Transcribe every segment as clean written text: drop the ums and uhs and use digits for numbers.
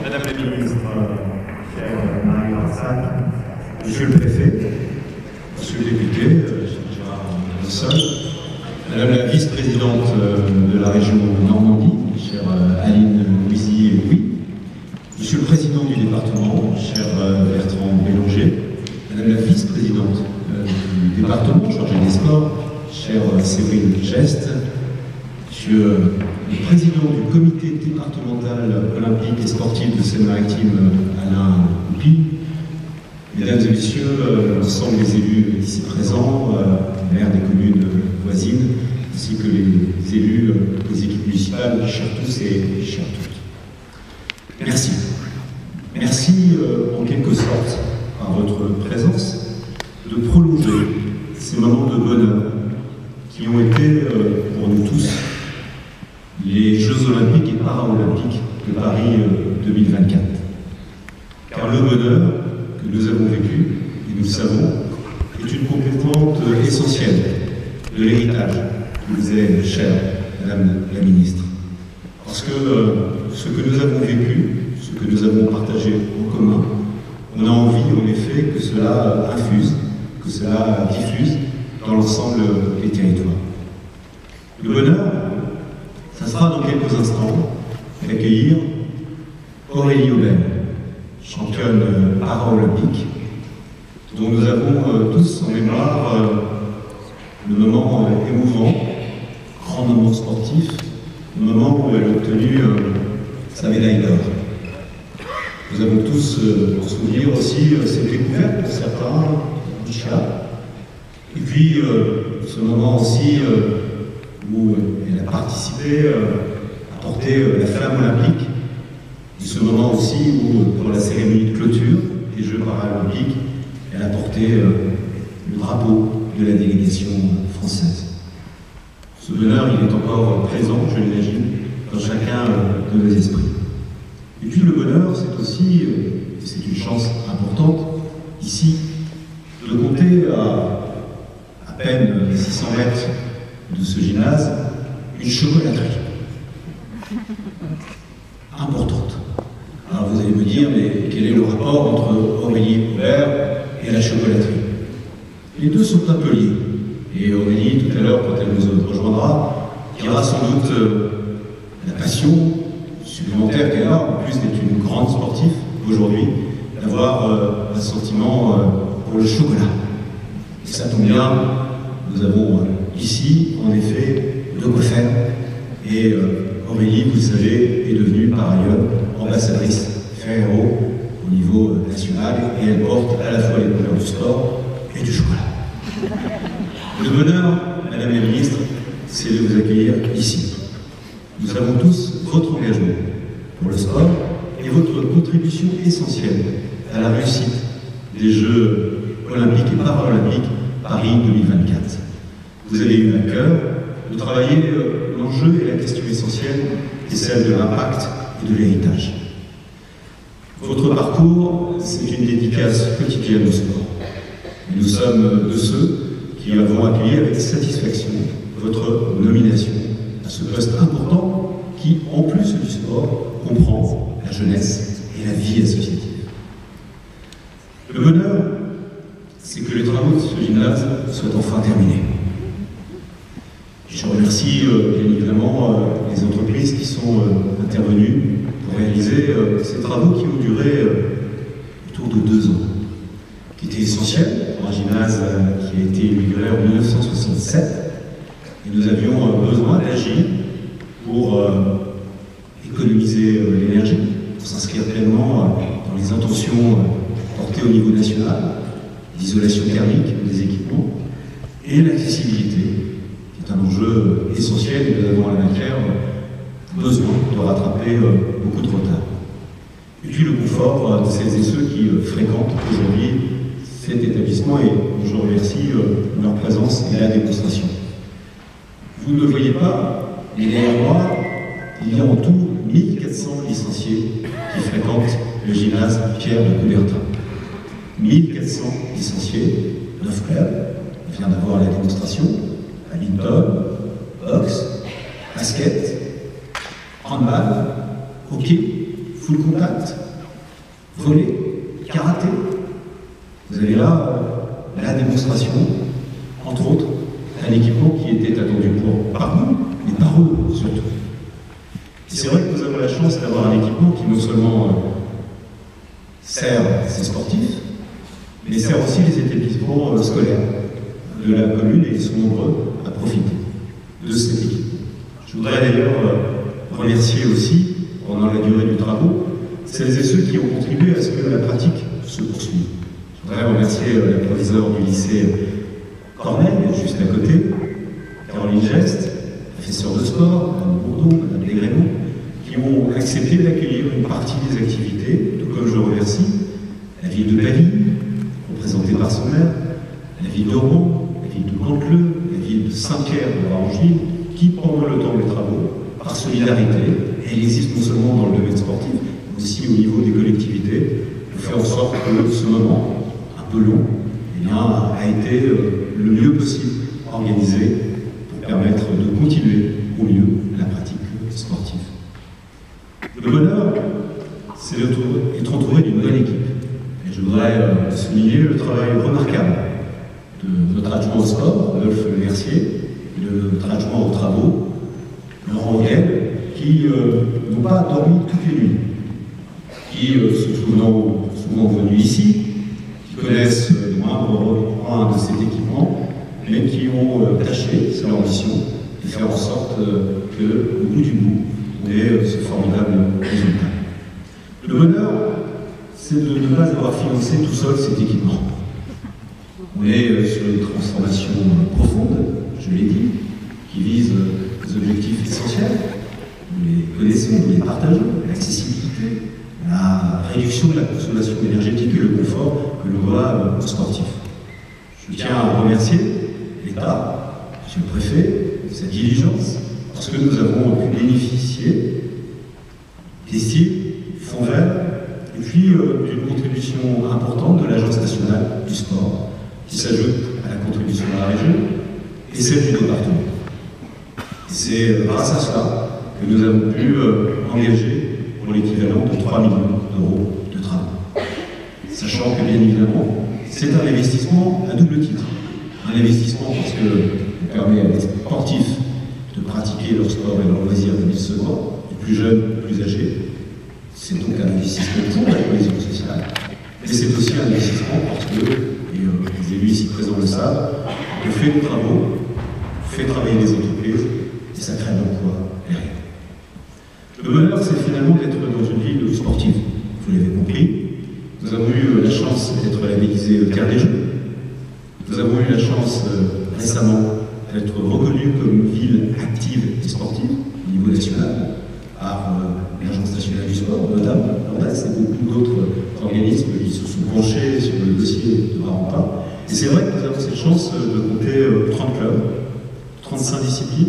Madame la ministre, chère Marie Marsac, Monsieur le préfet, Monsieur le député, Gérard Mossol, Madame la vice-présidente de la région Normandie, chère Aline Louisy-Louis, Monsieur le président du département, cher Bertrand Bélanger, Madame la vice-présidente du département, chargée des sports, chère Séverine Geste, Monsieur le président du comité départemental olympique et sportif de Seine-Maritime, Alain Houpy, Mesdames et Messieurs, l'ensemble des élus ici présents, maires des communes voisines, ainsi que les élus des équipes municipales, chers tous et chères toutes. Merci. Merci en quelque sorte, par votre présence, de prolonger ces moments de bonheur qui ont été, pour nous tous, les Jeux Olympiques et Paralympiques de Paris 2024. Car le bonheur que nous avons vécu, et nous le savons, est une composante essentielle de l'héritage qui vous est cher, Madame la Ministre. Parce que ce que nous avons vécu, ce que nous avons partagé en commun, on a envie en effet que cela infuse, que cela diffuse dans l'ensemble des territoires. Le bonheur, ça sera dans quelques instants d'accueillir Aurélie Aubert, championne paralympique, dont nous avons tous en mémoire le moment émouvant, grand moment sportif, le moment où elle a obtenu sa médaille d'or. Nous avons tous en souvenir aussi cette découverte pour certains, du chat, et puis ce moment aussi où elle a participé à porter la flamme olympique, et ce moment aussi où, pour la cérémonie de clôture des Jeux paralympiques, elle a porté le drapeau de la délégation française. Ce bonheur, il est encore présent, je l'imagine, dans chacun de nos esprits. Et puis le bonheur, c'est aussi, c'est une chance importante, ici, de compter à peine 600 mètres de ce gymnase, une chocolaterie importante. Alors vous allez me dire, mais quel est le rapport entre Aurélie Aubert et la chocolaterie? Les deux sont un peu liés. Et Aurélie, tout à l'heure, quand elle nous rejoindra, dira sans doute la passion supplémentaire qu'elle a, en plus d'être une grande sportive aujourd'hui, d'avoir un sentiment pour le chocolat. Et ça tombe bien, nous avons ici, en effet, de quoi faire. Et Aurélie, vous le savez, est devenue par ailleurs ambassadrice Ferrero au niveau national, et elle porte à la fois les couleurs du sport et du chocolat. Le bonheur, Madame la Ministre, c'est de vous accueillir ici. Nous savons tous votre engagement pour le sport et votre contribution essentielle à la réussite des Jeux olympiques et paralympiques Paris 2024. Vous avez eu à cœur de travailler l'enjeu et la question essentielle est celle de l'impact et de l'héritage. Votre parcours, c'est une dédicace quotidienne au sport. Et nous sommes de ceux qui avons accueilli avec satisfaction votre nomination à ce poste important qui, en plus du sport, comprend la jeunesse et la vie associative. Le bonheur, c'est que les travaux de ce gymnase soient enfin terminés. Je remercie bien évidemment les entreprises qui sont intervenues pour réaliser ces travaux qui ont duré autour de 2 ans, qui étaient essentiels pour un gymnase qui a été inauguré en 1967. Et nous avions besoin d'agir pour économiser l'énergie, pour s'inscrire pleinement dans les intentions portées au niveau national, l'isolation thermique des équipements et l'accessibilité, qui est un enjeu essentiel, et nous avons en la matière besoin de rattraper beaucoup de retard. Et puis le confort de celles et ceux qui fréquentent aujourd'hui cet établissement, et je remercie leur présence et la démonstration. Vous ne le voyez pas, mais derrière moi, il y a en tout 1400 licenciés qui fréquentent le gymnase Pierre de Coubertin. 1400 licenciés, 9 clubs, on vient d'avoir la démonstration, badminton, boxe, basket, handball, hockey, full contact, volley, karaté. Vous avez là la démonstration, entre autres, d'un équipement qui était attendu par nous, mais par eux surtout. Et c'est vrai que nous avons la chance d'avoir un équipement qui non seulement sert ces sportifs, mais sert aussi les établissements scolaires de la commune, et ils sont nombreux à profiter de cet équipement. Je voudrais d'ailleurs remercier aussi, pendant la durée du travaux, celles et ceux qui ont contribué à ce que la pratique se poursuive. Je voudrais remercier la proviseure du lycée Corneille, juste à côté, Caroline Geste, professeure de sport, Mme Bourdon, Mme Desgrémont, qui ont accepté d'accueillir une partie des activités, tout comme je remercie la ville de Pally, représentée par son maire, la ville de Rouen, la ville de Canteleu, la ville de Saint-Pierre de Varangeville, qui, pendant le temps des travaux, par solidarité, elle existe non seulement dans le domaine sportif, mais aussi au niveau des collectivités, ont fait en sorte que ce moment, un peu long, eh bien, a été le mieux possible organisé pour permettre de continuer au mieux la pratique sportive. Le bonheur, c'est d'être entouré d'une bonne équipe. Et je voudrais souligner le travail remarquable de notre adjoint au sport, Adolphe Le Mercier, et de notre adjoint aux travaux, Laurent Guel, qui n'ont pas dormi toutes les nuits, qui sont souvent venus ici, qui connaissent le moindre point de cet équipement, mais qui ont tâché, c'est leur mission, de faire en sorte qu'au bout du bout, on ait ce formidable résultat. Le bonheur, c'est de ne pas avoir financé tout seul cet équipement. On est sur une transformation profonde, je l'ai dit, qui vise des objectifs essentiels. Nous les connaissons, nous les partageons, l'accessibilité, la réduction de la consommation énergétique et le confort que l'on doit aux sportifs. Je tiens à remercier l'État, M. le Préfet, de sa diligence, parce que nous avons pu bénéficier des cibles, fonds verts, et puis d'une contribution importante de l'Agence nationale du sport, qui s'ajoute à la contribution de la région et celle du département. C'est grâce à cela que nous avons pu engager pour l'équivalent de 3 millions d'euros de travaux. Sachant que, bien évidemment, c'est un investissement à double titre. Un investissement parce qu'il permet à des sportifs de pratiquer leur sport et leur loisir de mise secours, les plus jeunes, les plus âgés. C'est donc un investissement pour la cohésion sociale. Mais c'est aussi un investissement parce que, et les élus ici présents le savent, on fait des travaux, on fait travailler les entreprises, et ça crée de l'emploi derrière. Le bonheur, c'est finalement d'être dans une ville sportive. Vous l'avez compris. Nous avons eu la chance d'être labellisés Terre des Jeux. Nous avons eu la chance récemment d'être reconnus comme ville active et sportive au niveau national par l'Agence nationale du sport, notamment l'ORDAS et beaucoup d'autres organismes qui se sont penchés sur le dossier de Barentin. Et c'est vrai que nous avons cette chance de compter 30 clubs, 35 disciplines,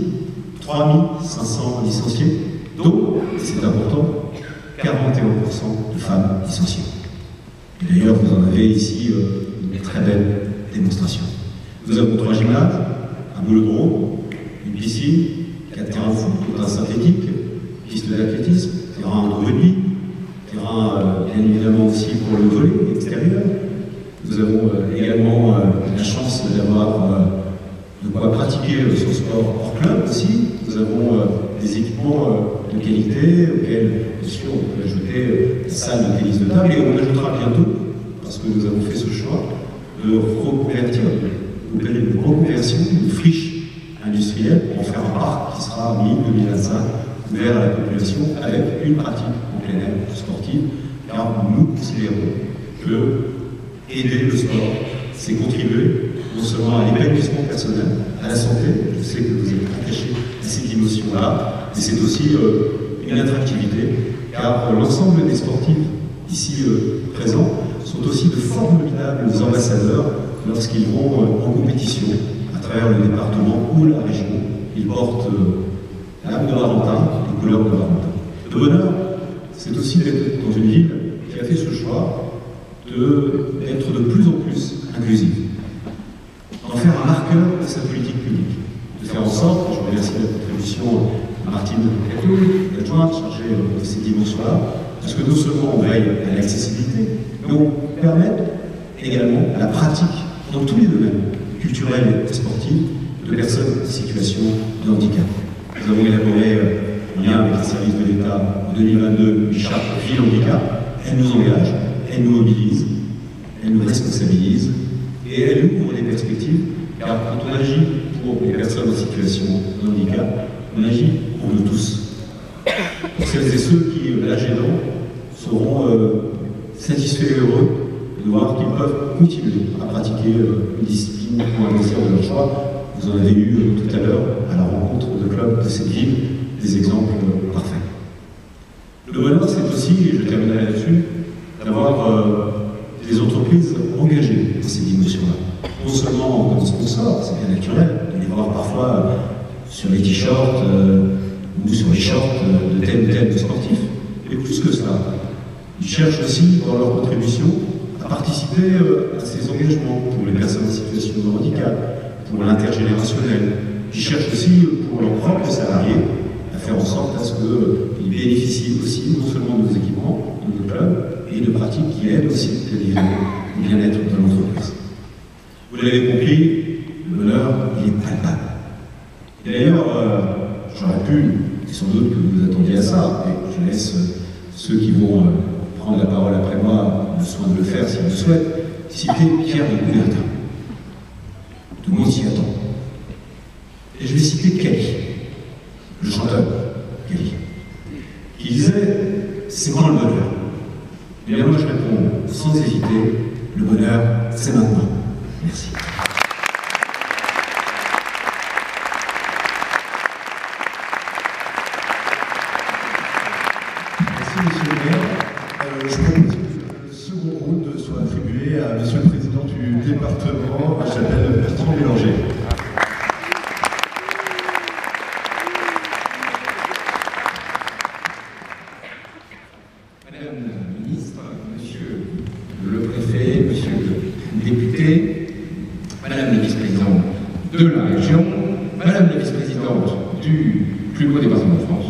3500 licenciés, dont, et c'est important, 41% de femmes licenciées. Et d'ailleurs, vous en avez ici une très belle démonstration. Nous avons 3 gymnases, un boulodrome, une piscine, 4 terrains de foot, terrain synthétique, piste d'athlétisme, terrain de rugby, terrain bien évidemment aussi pour le volley extérieur. Nous avons également la chance d'avoir de quoi pratiquer son sport hors club aussi. Nous avons des équipements de qualité auxquels, bien sûr, on peut ajouter des salles de tennis de table et on ajoutera bientôt, parce que nous avons fait ce choix, de reconvertir, d'opérer une reconversion, une friche industrielle pour en faire un parc qui sera en 2025 ouvert à la population avec une pratique en plein air sportive, car nous considérons que aider le sport, c'est contribuer non seulement à l'épanouissement personnel, à la santé, je sais que vous êtes attachés à cette dimension-là, mais c'est aussi une attractivité, car l'ensemble des sportifs ici présents sont aussi de formidables ambassadeurs lorsqu'ils vont en compétition à travers le département ou la région. Ils portent l'âme de Barentin, les couleurs de Barentin. Le bonheur, c'est aussi d'être dans une ville qui a fait ce choix d'être de plus en plus inclusive, d'en faire un marqueur de sa politique publique, de faire en sorte, je remercie la contribution de Martine Cateau, l'adjointe chargée de ces dimensions-là, parce que non seulement on veille à l'accessibilité, mais on permet également à la pratique dans tous les domaines, culturels et sportifs, de personnes en situation de handicap. Nous avons élaboré, en lien avec les services de l'État, en 2022, une charte Vie Handicap. Elle nous engage, elle nous mobilise, elle nous responsabilise et elle ouvre des perspectives, car quand on agit pour les personnes en situation de handicap, on agit pour nous tous. Pour celles et ceux qui, l'âge aidant, seront satisfaits et heureux de voir qu'ils peuvent continuer à pratiquer une discipline pour un loisir de leur choix. Vous en avez eu tout à l'heure, à la rencontre de clubs de cette ville, des exemples parfaits. Le bonheur, c'est aussi, et je terminerai là-dessus, d'avoir des entreprises engagées dans ces dimensions-là. Non seulement comme sponsors, c'est bien naturel, de les voir parfois sur les t-shirts ou sur les shorts de tel ou tel sportif, mais plus que cela. Ils cherchent aussi, dans leur contribution, à participer à ces engagements pour les personnes en situation de handicap, pour l'intergénérationnel. Ils cherchent aussi, pour leurs propres salariés, à faire en sorte à ce qu'ils bénéficient aussi non seulement de nos équipements, de nos clubs, et de pratiques qui aident aussi au bien-être de l'entreprise. Vous l'avez compris, le bonheur, il est palpable. Et d'ailleurs, j'aurais pu, et sans doute que vous attendiez à ça, et je laisse ceux qui vont prendre la parole après moi le soin de le faire s'ils le souhaitent, citer Pierre de Coubertin. Tout le monde s'y attend. Et je vais citer Kelly, le chanteur Kelly, qui disait « C'est quand le bonheur ?» Et bien moi je réponds sans hésiter, le bonheur, c'est maintenant. Merci. Merci Monsieur le maire. Je propose que le second round soit attribué à Monsieur le Président du département, je m'appelle Bertrand Bélanger. Madame la ministre, Monsieur le préfet, Monsieur le député, Madame la vice-présidente de la région, Madame la vice-présidente du plus beau département de France,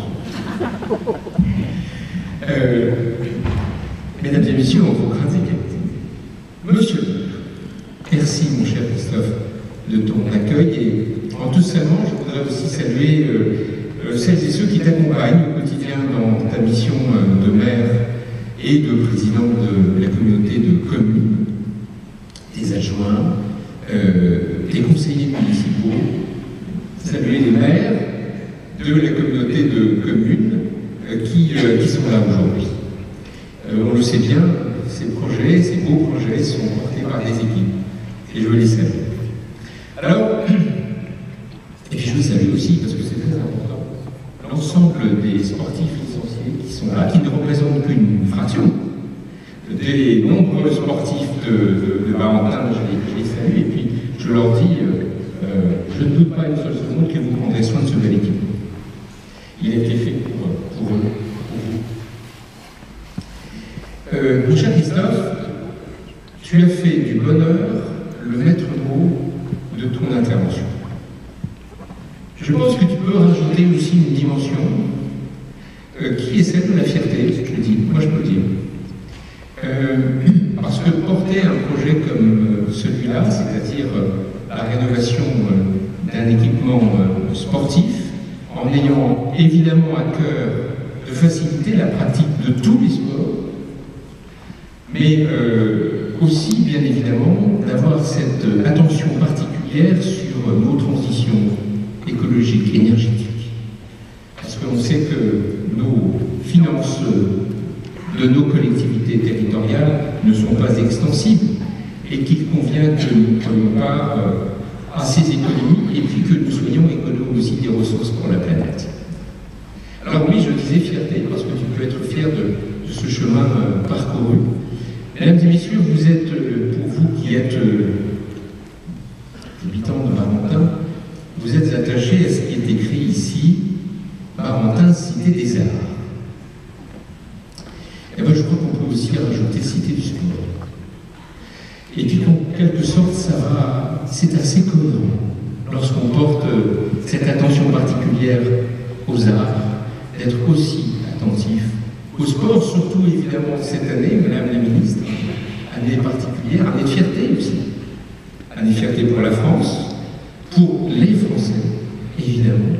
Mesdames et Messieurs, en vos grades et qualités, Monsieur, merci mon cher Christophe de ton accueil et en tout saluant, je voudrais aussi saluer celles et ceux qui t'accompagnent au quotidien dans ta mission de maire et de président de la communauté de communes, des adjoints, des conseillers municipaux, saluer les maires de la communauté de communes qui sont là aujourd'hui. On le sait bien, ces projets, ces beaux projets sont portés par des équipes et je veux les saluer. Alors, et puis je veux saluer aussi, parce que c'est très important, l'ensemble des sportifs licenciés qui sont là, qui ne représentent qu'une fraction des nombreux sportifs de Barentin, je les salue, et puis je leur dis, je ne doute pas une seule seconde que vous prendrez soin de ce bel équipe. Il a été fait pour eux, pour vous. Mon cher Christophe, tu as fait du bonheur le maître mot de ton intervention. Je pense que tu peux rajouter aussi une dimension qui est celle de la fierté, je le dis, moi je peux le dire. Parce que porter un projet comme celui-là, c'est-à-dire la rénovation d'un équipement sportif, en ayant évidemment à cœur de faciliter la pratique de tous les sports, mais aussi, bien évidemment, d'avoir cette attention particulière sur nos transitions écologiques, énergétiques. Parce qu'on sait que nos finances de nos collectivités territoriales ne sont pas extensibles et qu'il convient que nous prenions part à ces économies et puis que nous soyons économes aussi des ressources pour la planète. Alors oui, je disais fierté parce que tu peux être fier de ce chemin parcouru. Mesdames et messieurs, vous êtes, pour vous qui êtes habitants de Barentin, vous êtes attachés à ce qui est écrit ici, Barentin, cité des arts. Et moi je crois qu'on peut aussi rajouter cité du sport. Et puis en quelque sorte, c'est assez cohérent lorsqu'on porte cette attention particulière aux arts, d'être aussi attentif au sport, surtout évidemment cette année, Madame la Ministre, année particulière, année de fierté aussi. Année de fierté pour la France, pour les Français, évidemment,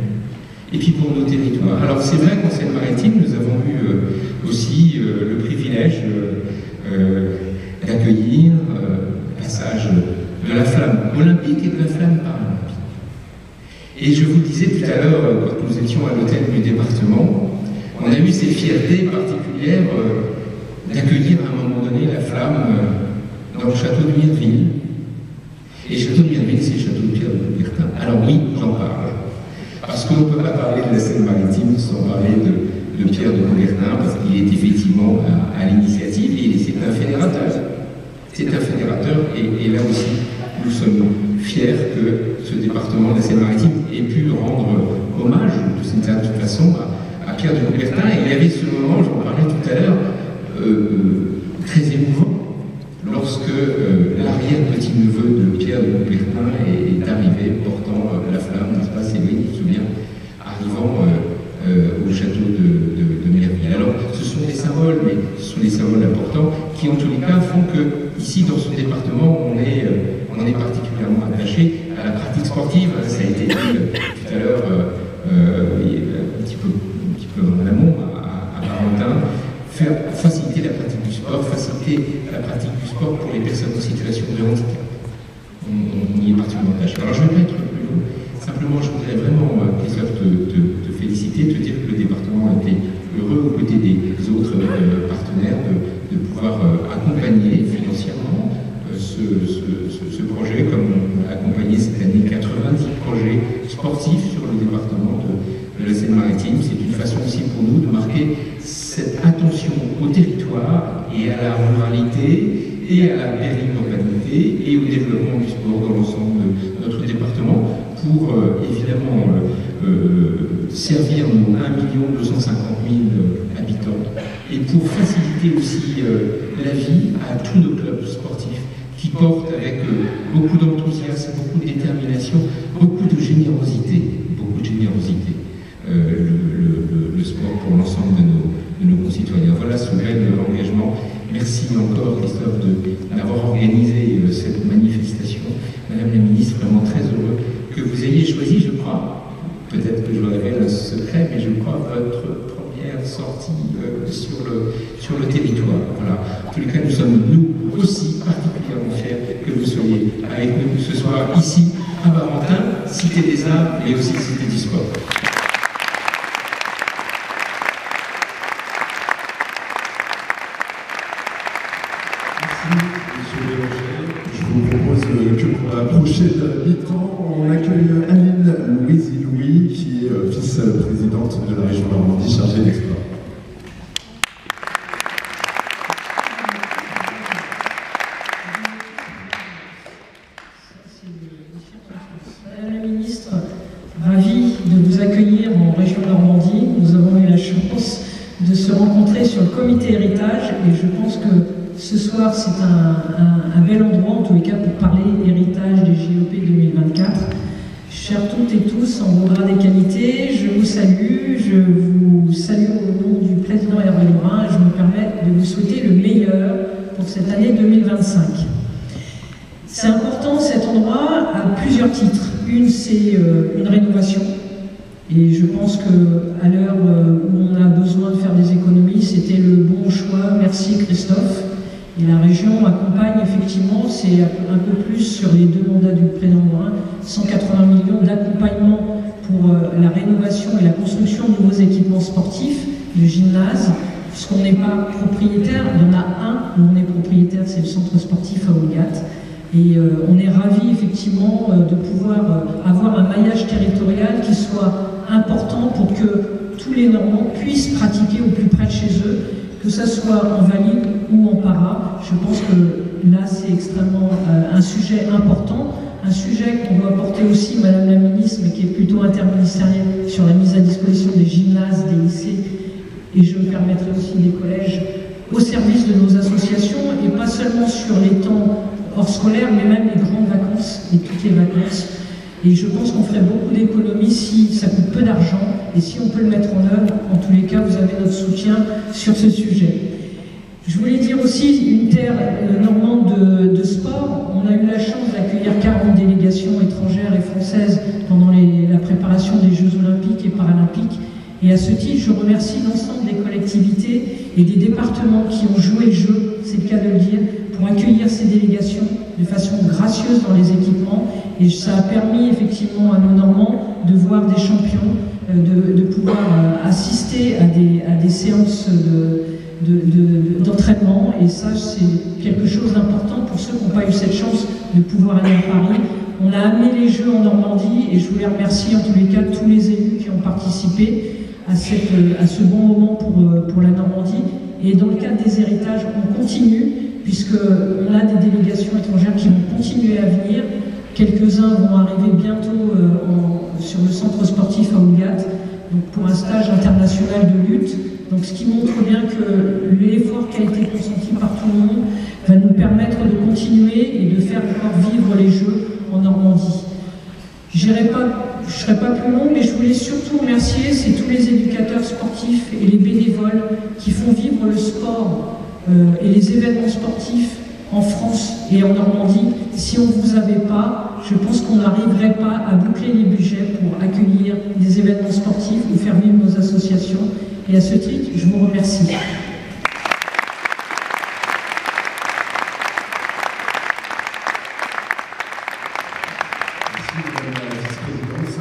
et puis pour nos territoires. Alors c'est vrai qu'en Seine-Maritime, nous avons eu aussi le privilège d'accueillir le passage de la flamme olympique et de la flamme paralympique. Et je vous disais tout à l'heure, quand nous étions à l'hôtel du département, on a eu cette fierté particulière d'accueillir à un moment donné la flamme dans le château de Mireville. Et le château de Mireville, c'est le château de Pierre de Coubertin. Alors oui, j'en parle. Parce qu'on ne peut pas parler de la Seine-Maritime sans parler de Pierre de Coubertin, parce qu'il est effectivement à l'initiative, et c'est un fédérateur. C'est un fédérateur, et là aussi, nous sommes fiers que ce département de la Seine-Maritime ait pu rendre hommage, de toute façon, à Pierre de Coubertin. Et il y avait ce moment, j'en parlais tout à l'heure, très émouvant, lorsque l'arrière-petit-neveu de Pierre de Coubertin est arrivé portant la flamme, n'est-ce pas, c'est lui qui se souvient, arrivant au château de Mireville. Alors, ce sont des symboles, mais ce sont des symboles importants qui, en tous les cas, font que, ici, dans ce département, on est particulièrement attaché à la pratique sportive. Ça a été dit tout à l'heure, un petit peu en amont, à Valentin, faciliter la pratique du sport, faciliter la pratique du sport pour les personnes en situation de handicap. On y est particulièrement attaché. Alors, je ne vais pas être plus long. Simplement, je voudrais vraiment, Christophe, te féliciter, te dire que le département a été heureux aux côtés des autres partenaires de pouvoir accompagner financièrement ce projet, comme on a accompagné cette année 90 projets sportifs sur le département de la Seine-Maritime. C'est une façon aussi pour nous de marquer cette attention au territoire et à la ruralité et à la périurbanité et au développement du sport dans l'ensemble de notre département pour évidemment servir nos 1 250 000 habitants et pour faciliter aussi la vie à tous nos clubs sportifs qui portent avec beaucoup d'enthousiasme, beaucoup de détermination, beaucoup de générosité le sport pour l'ensemble de nos concitoyens. Voilà ce bel engagement. Merci encore, Christophe, d'avoir organisé cette manifestation. Madame la Ministre, vraiment très heureux que vous ayez choisi, je crois, peut-être que je vous révèle un secret, mais je crois votre première sortie sur le territoire. Voilà. En tous les cas, nous sommes, nous aussi, particulièrement fiers que vous soyez avec nous ce soir, ici, à Barentin, Cité des Arts, mais aussi Cité du Sport. Je vous propose que pour la prochaine mi-temps, on accueille Aline Louis, qui est vice-présidente de la région Normandie chargée des sports. Madame la Ministre, ravie de vous accueillir en région Normandie. Nous avons eu la chance de se rencontrer sur le comité héritage et je pense que ce soir, c'est un bel endroit, en tous les cas, pour parler héritage des JOP 2024. Chers toutes et tous, en vos grades et qualités, je vous salue au nom du président Hervé Lebrun et je me permets de vous souhaiter le meilleur pour cette année 2025. C'est important cet endroit à plusieurs titres. Une, c'est une rénovation. Et je pense qu'à l'heure où on a besoin de faire des économies, c'était le bon choix. Merci Christophe. Et la région accompagne effectivement, c'est un peu plus sur les 2 mandats du président Morin, 180 millions d'accompagnement pour la rénovation et la construction de nouveaux équipements sportifs, le gymnase, puisqu'on n'est pas propriétaire, il y en a un où on est propriétaire, c'est le centre sportif à Ouligat. Et on est ravis effectivement de pouvoir avoir un maillage territorial qui soit important pour que tous les Normands puissent pratiquer au plus près de chez eux, que ce soit en valide ou en para. Je pense que là, c'est extrêmement un sujet important, un sujet qu'on doit porter aussi, Madame la Ministre, mais qui est plutôt interministériel sur la mise à disposition des gymnases, des lycées, et je me permettrai aussi des collèges, au service de nos associations, et pas seulement sur les temps hors scolaires, mais même les grandes vacances et toutes les vacances. Et je pense qu'on ferait beaucoup d'économies si ça coûte peu d'argent et si on peut le mettre en œuvre. En tous les cas, vous avez notre soutien sur ce sujet. Je voulais dire aussi une terre normande de sport. On a eu la chance d'accueillir 40 délégations étrangères et françaises pendant la préparation des Jeux Olympiques et Paralympiques. Et à ce titre, je remercie l'ensemble des collectivités et des départements qui ont joué le jeu, c'est le cas de le dire, pour accueillir ces délégations de façon gracieuse dans les équipements. Et ça a permis effectivement à nos Normands de voir des champions, de pouvoir assister à des séances d'entraînement. Et ça, c'est quelque chose d'important pour ceux qui n'ont pas eu cette chance de pouvoir aller à Paris. On a amené les Jeux en Normandie et je voulais remercier en tous les cas tous les élus qui ont participé à ce bon moment pour la Normandie. Et dans le cadre des héritages, on continue, puisqu'on a des délégations étrangères qui vont continuer à venir. Quelques-uns vont arriver bientôt sur le centre sportif à Ougat, donc pour un stage international de lutte. Donc ce qui montre bien que l'effort qui a été consenti par tout le monde va nous permettre de continuer et de faire encore vivre les Jeux en Normandie. Je ne serai pas plus long, mais je voulais surtout remercier tous les éducateurs sportifs et les bénévoles qui font vivre le sport et les événements sportifs en France et en Normandie. Si on ne vous avait pas, je pense qu'on n'arriverait pas à boucler les budgets pour accueillir des événements sportifs ou faire vivre nos associations. Et à ce titre, je vous remercie. Ça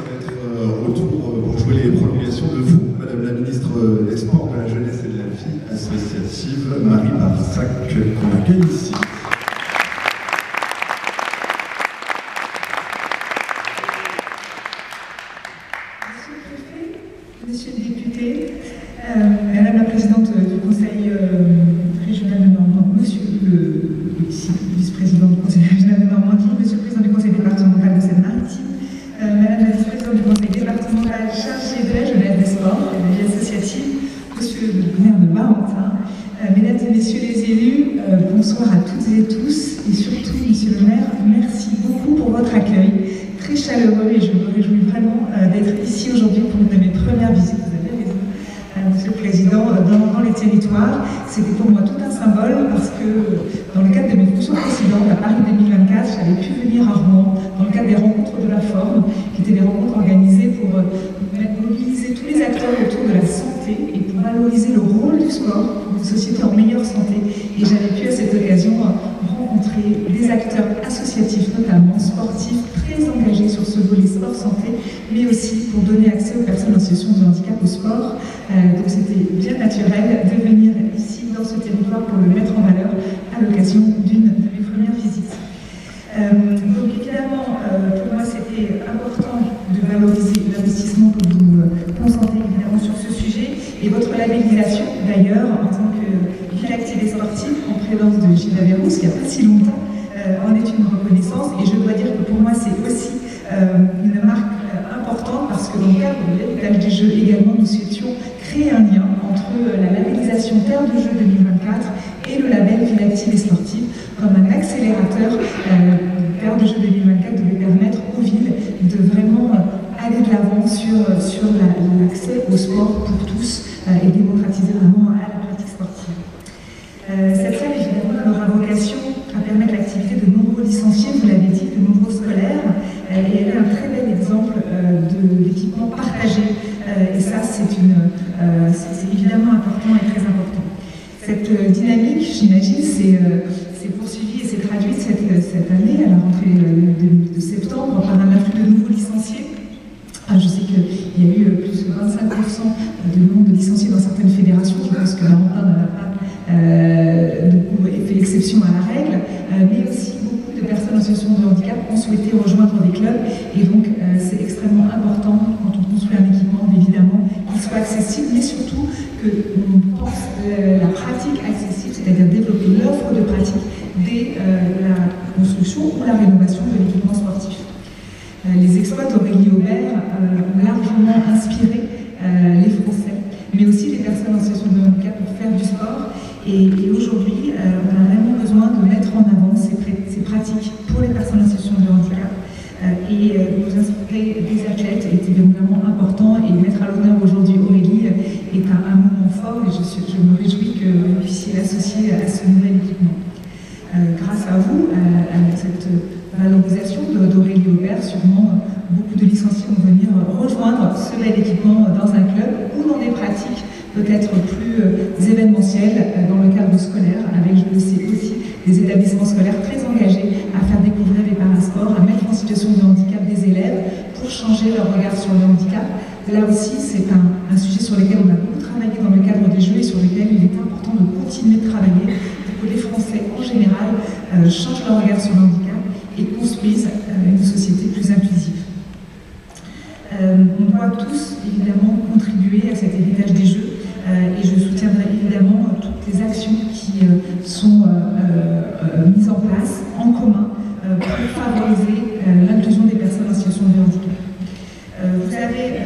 va être au tour pour jouer les prolongations de vous, Madame la Ministre des Sports, de la Jeunesse et de la Vie associative, Marie Barsac, qu'on accueille ici. Monsieur le Préfet, Monsieur le Député, Madame la Présidente du Conseil régional de Normandie, Monsieur le Vice-président du Conseil régional de Normandie, Monsieur le Président du Conseil départemental de Seine-Maritime, Madame la Vice-présidente du Conseil départemental chargée de la jeunesse, des sports et de la vie associative, Monsieur le maire de Barentin, Mesdames et Messieurs les élus, bonsoir à toutes et tous, et surtout, Monsieur le maire, merci beaucoup pour votre accueil, très chaleureux, et je me réjouis vraiment d'être ici aujourd'hui pour une de mes premières visites. Vous avez raison, Monsieur le Président, dans les territoires. C'était pour moi tout un symbole parce que dans le cadre de mes fonctions précédentes à Paris 2024, j'avais pu venir à Rouen dans le cadre des rencontres de la forme, qui étaient des rencontres organisées pour mobiliser tous les acteurs autour de la santé et pour valoriser le rôle du sport pour une société en meilleure santé. Et j'avais pu à cette occasion rencontrer des acteurs associatifs, notamment sportifs, très engagés sur ce volet sport-santé, mais aussi pour donner accès aux personnes en situation de handicap au sport. Donc c'était bien naturel de venir ici dans ce territoire pour le mettre en valeur à l'occasion d'une de mes premières visites. Donc évidemment, pour moi c'était important de valoriser l'investissement que vous consentez évidemment sur ce sujet et votre labellisation d'ailleurs en tant que ville active et sportive en présence de Gilles Averrousse, il n'y a pas si longtemps, en est une reconnaissance et je dois dire que pour moi c'est aussi une marque importante parce que dans le cadre de l'héritage des Jeux également nous souhaitions créer un lien entre la labellisation Terre de Jeux 2024 et le label Ville active et sportive comme un accélérateur. Terre de Jeux 2024 devait permettre aux villes de vraiment aller de l'avant sur l'accès au sport pour tous et démocratiser vraiment à la pratique sportive. Cette salle, évidemment, aura vocation à permettre l'activité de nombreux licenciés, vous l'avez dit, de nombreux scolaires, et elle est un très bel exemple de l'équipement partagé. Et ça, c'est évidemment important et très important. Cette dynamique, j'imagine, s'est poursuivie et s'est traduite cette année, à la rentrée de septembre, par un afflux de nouveaux licenciés. Je sais qu'il y a eu plus de 25% de nombre de licenciés dans certaines fédérations. Je pense que Valentin n'a pas fait exception à la règle, mais aussi beaucoup de personnes en situation de handicap ont souhaité rejoindre des clubs. Et donc, c'est extrêmement important, quand on construit un équipement, évidemment, qu'il soit accessible, mais surtout qu'on pense la pratique accessible, c'est-à-dire développer l'offre de pratique dès la construction ou la rénovation de l'équipement sportif. Les exploits d'Aurélie Aubert ont largement inspiré les Français, mais aussi les personnes en situation de handicap pour faire du sport. Et aujourd'hui, on a vraiment besoin de mettre en avant ces pratiques pour les personnes en situation de handicap, et vous inspirez des athlètes est évidemment important, et mettre à l'honneur aujourd'hui Aurélie est un moment fort, et je me réjouis que vous puissiez l'associer à ce nouvel équipement. Grâce à vous, à cette valorisation d'Aurélie Aubert, sûrement beaucoup de licenciés vont venir rejoindre ce bel équipement dans un club ou dans des pratiques peut-être plus événementielles dans le cadre scolaire, avec, je le sais aussi, des établissements scolaires très engagés à faire découvrir les parasports, à mettre en situation de handicap des élèves pour changer leur regard sur le handicap. Là aussi, c'est un sujet sur lequel on a beaucoup travaillé dans le cadre des Jeux et sur lequel il est important de continuer de travailler pour que les Français, en général, changent leur regard sur le handicap et construisent une société plus inclusive. On doit tous, évidemment, contribuer à cet héritage des Jeux, et je soutiendrai évidemment toutes les actions qui sont mises en place en commun pour favoriser l'inclusion des personnes en situation de handicap. Vous avez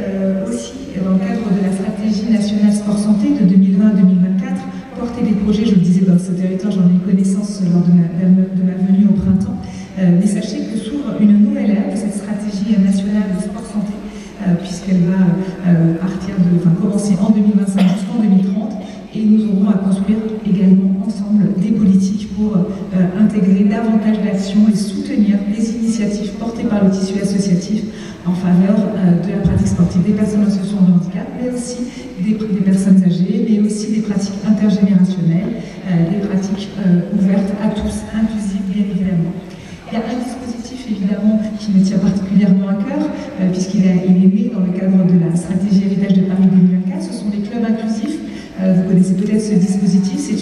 aussi, dans le cadre de la stratégie nationale sport-santé de 2020 à 2024, porté des projets, je le disais, dans ce territoire, j'en ai eu connaissance lors de ma venue au printemps, mais sachez que s'ouvre une nouvelle ère de cette stratégie nationale de sport-santé, puisqu'elle va commencer en 2025 jusqu'en 2030, et nous aurons à construire également ensemble des politiques pour intégrer davantage d'actions et soutenir les initiatives portées par le tissu associatif en faveur de la pratique sportive des personnes en situation de handicap, mais aussi des personnes âgées, mais aussi des pratiques intergénérationnelles, des pratiques ouvertes à tous, inclusives bien évidemment. Il y a un dispositif évidemment qui me tient particulièrement à cœur, puisqu'il est né dans le cadre de la stratégie héritage de Paris 2024, ce sont les clubs inclusifs. Vous connaissez peut-être ce dispositif, c'est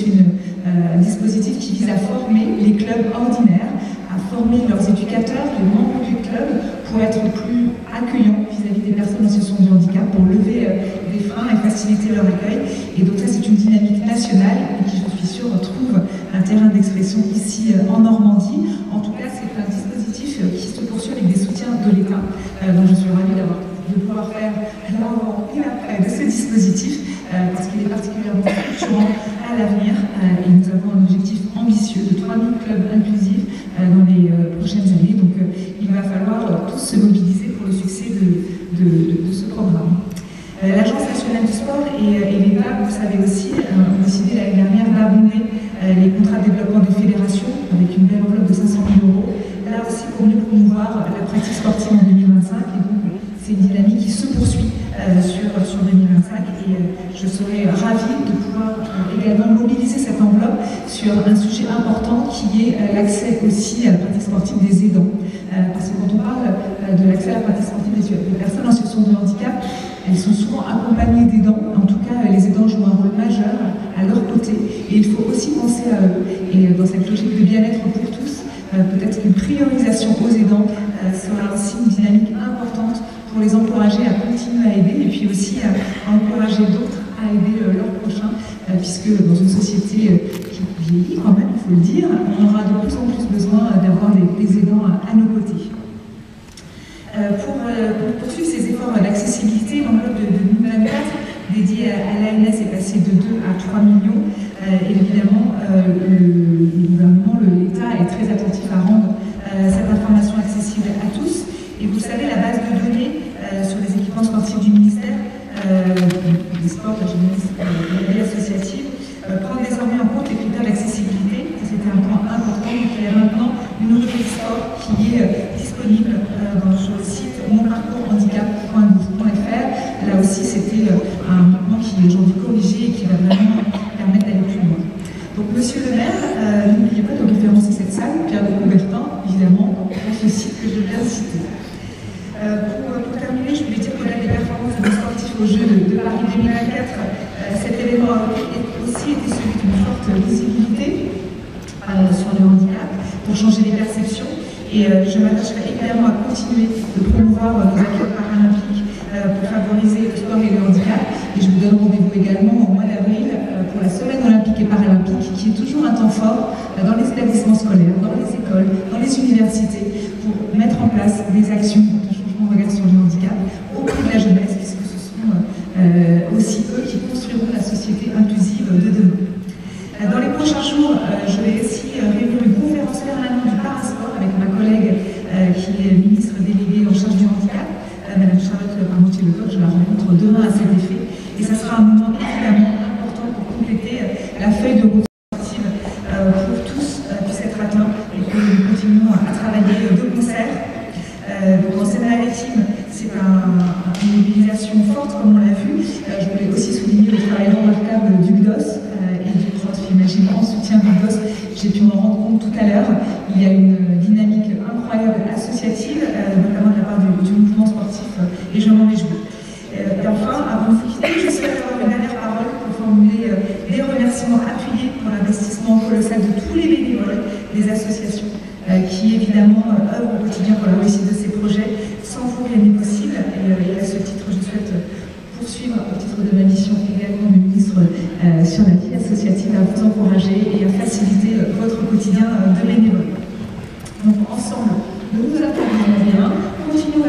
un dispositif qui vise à former les clubs ordinaires, à former leurs éducateurs, les membres du club, pour être plus accueillants vis-à-vis des personnes en situation de handicap, pour lever des freins et faciliter leur accueil. Et donc ça, c'est une dynamique nationale et qui, je suis sûre, trouve un terrain d'expression ici en Normandie. En tout cas, c'est un dispositif qui se poursuit avec des soutiens de l'État. Donc je suis ravie de pouvoir faire l'avant et l'après de ce dispositif, parce qu'il est particulièrement structurant à l'avenir, et nous avons un objectif ambitieux de 3000 clubs inclusifs dans les prochaines années. Donc il va falloir tous se mobiliser pour le succès de ce programme. L'Agence nationale du sport et l'État, vous le savez aussi, ont décidé l'année dernière d'abonder les contrats de développement des fédérations avec une belle enveloppe de 500 000 €. Là aussi pour mieux promouvoir la pratique sportive en 2025. Et donc c'est une dynamique qui se poursuit sur 2025. Et je serais ravie de pouvoir également mobiliser cette enveloppe sur un sujet important qui est l'accès aussi à la pratique sportive des aidants. Parce que quand on parle de l'accès à la pratique sportive des personnes en situation de handicap, elles sont souvent accompagnées d'aidants. En tout cas, les aidants jouent un rôle majeur à leur côté. Et il faut aussi penser à eux. Et dans cette logique de bien-être pour tous, peut-être une priorisation aux aidants sera aussi une dynamique importante pour les encourager à continuer à aider, et puis aussi à encourager d'autres à aider leurs prochains, puisque dans une société qui vieillit quand même, il faut le dire, on aura de plus en plus besoin d'avoir des aidants à nos côtés. Pour poursuivre ces efforts d'accessibilité, l'enveloppe de 2024 dédiée à l'ANS est passée de 2 à 3 millions. Évidemment, le gouvernement, l'État est très attentif à rendre cette information accessible à tous. Et vous savez, la base de données sur les équipements sportifs du ministère des Sports, de la jeunesse et de la vie associative prend désormais en compte les critères d'accessibilité. C'était un point important. Donc il y a maintenant une rubrique sport qui est disponible sur le site monparcourshandicap.gouv.fr. Là aussi, c'était un mouvement qui est aujourd'hui corrigé et qui va vraiment permettre d'aller plus loin. Donc, monsieur le maire, n'oubliez pas de référencer cette salle, Pierre de Coubertin, évidemment, dans ce site que je viens de citer. Pour terminer, je voulais dire que là, les performances de nos sportifs aux Jeux de Paris 2024, cet événement a aussi été celui d'une forte visibilité sur le handicap, pour changer les perceptions. Et je m'attacherai évidemment à continuer de promouvoir nos athlètes paralympiques pour favoriser le sport et le handicap. Et je vous donne rendez-vous également au mois d'avril pour la semaine olympique et paralympique, qui est toujours un temps fort dans les établissements scolaires, dans les écoles, dans les universités, pour mettre en place des actions de changement de regard sur le handicap auprès de la jeunesse, puisque ce sont aussi eux qui construiront la société inclusive de demain. Dans les prochains jours, je vais aussi réunir une conférence permanente du parasport avec ma collègue qui est ministre des team, c'est une mobilisation forte, comme on l'a vu. Je voulais aussi souligner le travail remarquable du GDOS et du prof Imagine en soutien du GDOS. J'ai pu m'en rendre compte tout à l'heure. Il y a une dynamique incroyable associative, notamment de la part du mouvement sportif, et je m'en réjouis. Et enfin, avant de vous quitter, je souhaite avoir une dernière parole pour formuler des remerciements appuyés pour l'investissement colossal de tous les bénévoles des associations qui évidemment œuvrent au quotidien pour la réussite de ces projets. Sans vous, rien n'est possible. Et à ce titre, je souhaite poursuivre, au titre de ma mission également de ministre sur la vie associative, à vous encourager et à faciliter votre quotidien de bénévole. Donc ensemble, ne nous attendons rien, continuons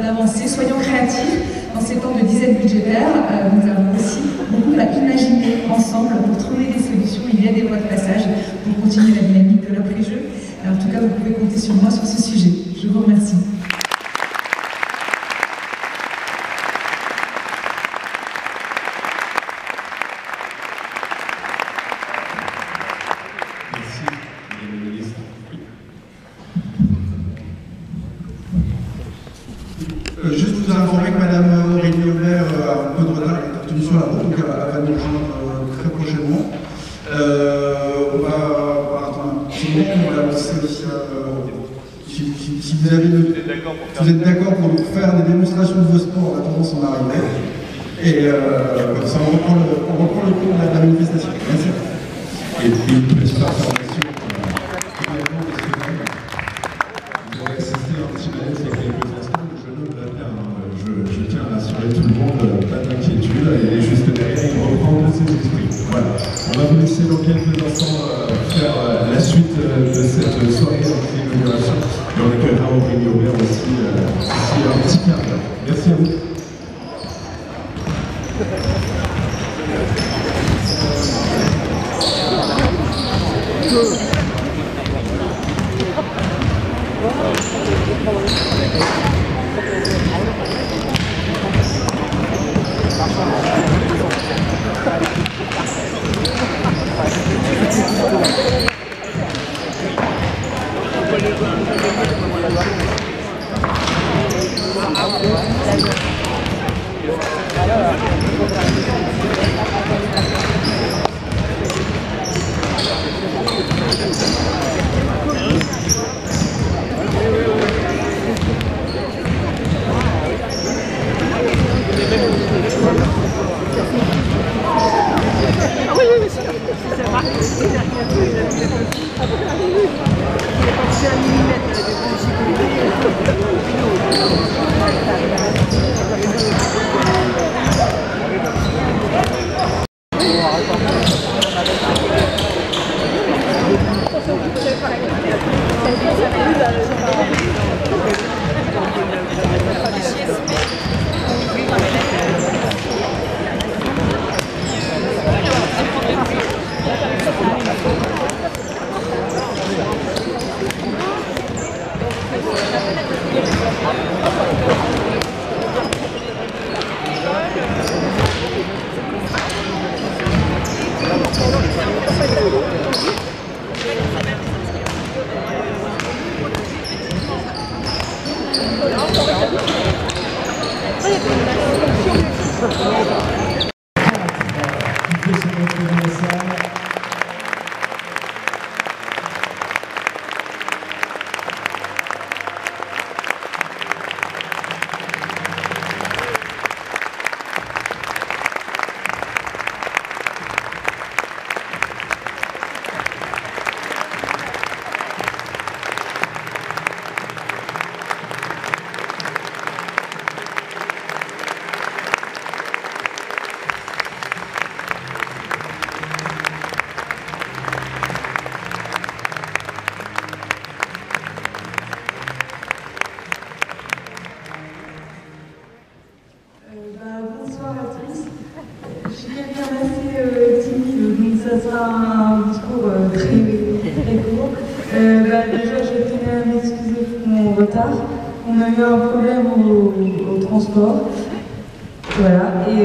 d'avancer, soyons créatifs. Dans ces temps de disette budgétaire, nous avons aussi beaucoup à imaginer ensemble pour trouver des solutions. Il y a des voies de passage pour continuer la dynamique de l'après-jeu. En tout cas, vous pouvez compter sur moi sur ce sujet. Je vous remercie. Merci, Madame la Ministre. Juste vous informer que Madame Aurélie Aubert a un peu de retard, elle est retenue sur la route, donc elle va nous rejoindre très prochainement. On va attendre un petit moment, on va lancer si vous êtes d'accord pour faire des démonstrations de vos sports en attendant son arrivée. Et comme ça, on reprend le cours de la manifestation. Merci. Et puis, une petite information également de ce même. Vous aurez assisté à un petit malaise il y a quelques instants. Le jeune homme va bien. Je tiens à rassurer tout le monde, pas d'inquiétude. Et juste derrière, il reprend de ses esprits. Voilà. On va vous laisser dans quelques instants faire la suite de cette soirée d'inauguration. Et on accueillera Aurélie Aubert aussi d'ici un petit quart d'heure. Merci à vous. Déjà, je tenais à m'excuser pour mon retard. On a eu un problème au transport. Voilà, et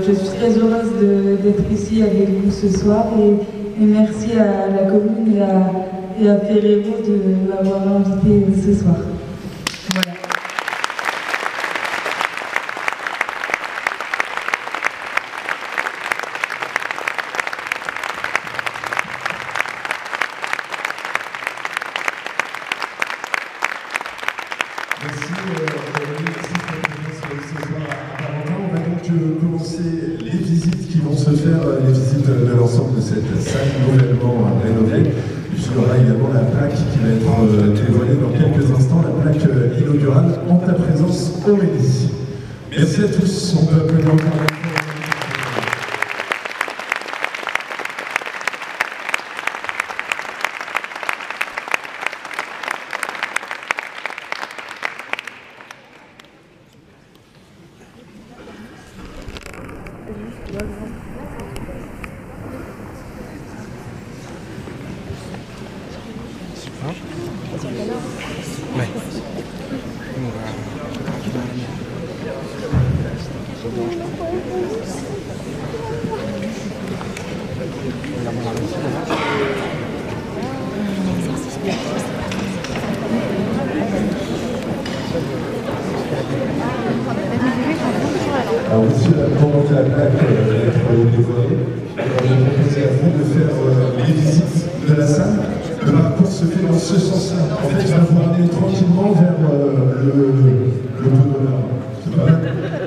je suis très heureuse d'être ici avec vous ce soir. Et merci à la commune et à Ferrero de m'avoir invité ce soir. Voilà. actuellement rénovée. Il y aura également la plaque qui va être dévoilée dans quelques instants, la plaque inaugurale en ta présence, Aurélie. Merci à tous, on peut applaudir encore. Alors voici pour monter la plaque dévoilée. On va proposer à vous de faire les visites de la salle. Le parcours se fait dans ce sens-là. En fait, il va vous ramener tranquillement vers le pot d'honneur.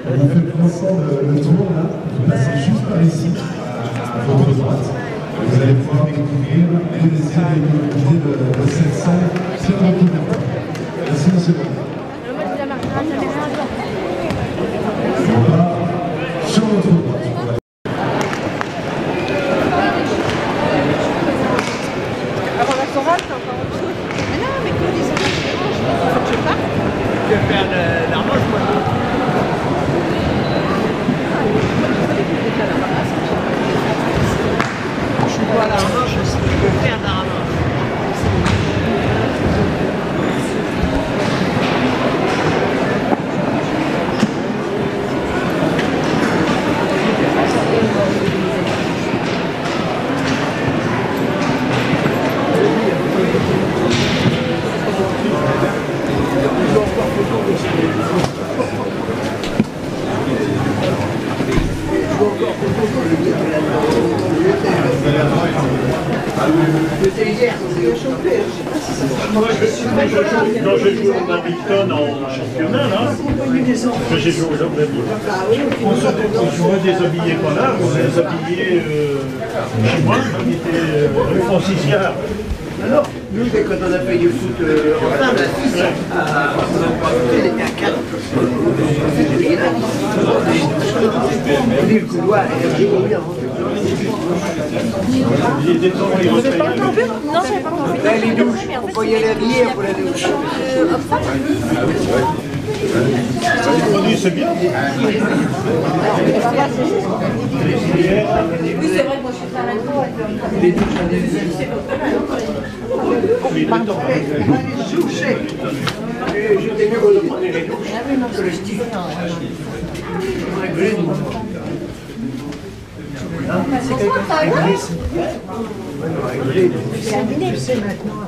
On vous fait ensemble le tour là. Vous passez juste par ici, à votre droite. Vous allez pouvoir découvrir les désirs et les idées de cette salle. C'est recouvert. Merci, monsieur le président. On va sur notre droite. Avant la chorale, c'est encore autre chose. Mais non, mais quand ils ont la chorale, il faut que je parte. Je vais faire de l'harmoche, moi. Je suis pas à l'harmoche, je peux faire de l'harmoche. Quand j'ai joué au badminton en championnat, là, que j'ai joué au badminton, on jouait déshabillés pas là, on les habillés chez moi, on était rue Francis-Gard. Alors, nous, quand on a fait du foot en fin de elle était à 4. Le couloir, il est bien. Vous n'avez pas encore vu? Non, je n'avais pas encore vu. Là, les douches, on peut y aller habiller pour la douche. On dit c'est bien. Oui, c'est vrai que moi je suis très rétro. Les douches, j'étais mieux qu'on prenait les douches que le style. C'est quelqu'un Je sais maintenant.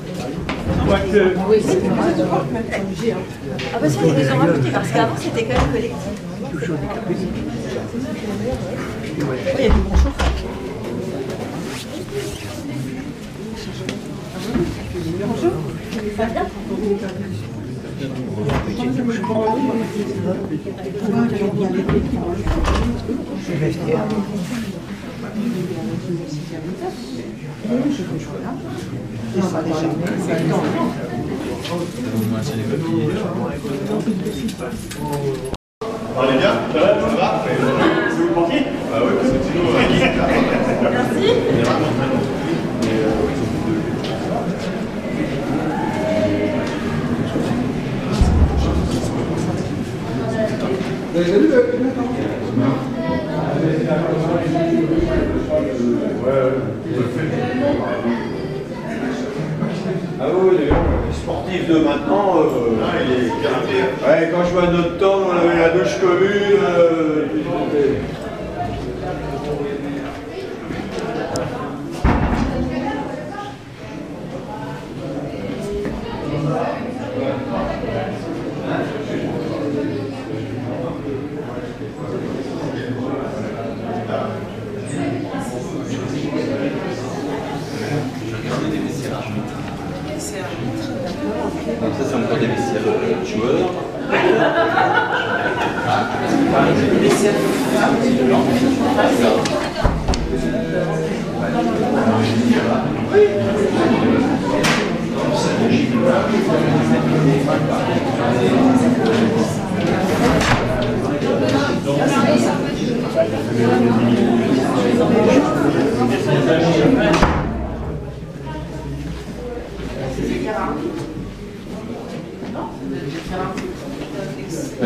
Oui, c'est ah parce qu'ils les ont rajoutés parce qu'avant c'était quand même collectif. Oui, il y a du bon chauffage. Bonjour, ça va bien? Allez bien, ça va? Vous partiez? Ah oui, c'est sinon. Merci. Ah oui, les sportifs de maintenant, ouais, quand je vois notre temps, on avait la douche commune. Donc ça c'est encore des vestiaires joueurs. Des vestiaires de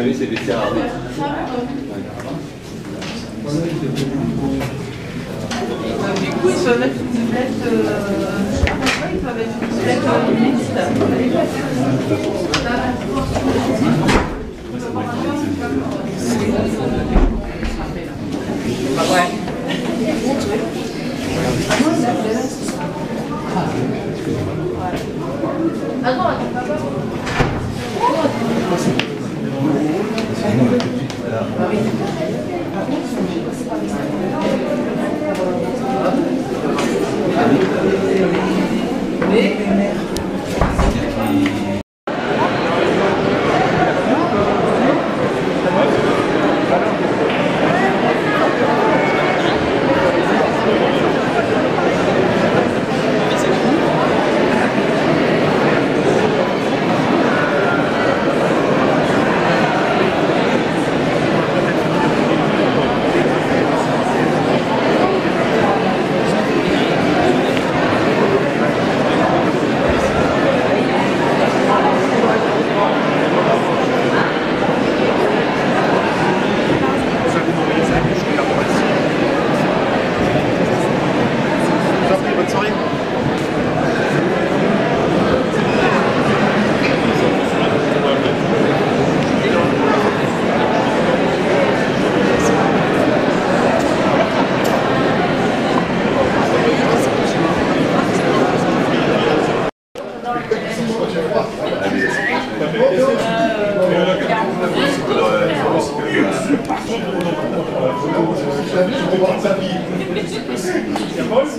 Oui, c'est des terrains. Du coup, ils peuvent mettre une tablette, je sais pas pourquoi, ils peuvent mettre une tablette mixte. Ah non, C'est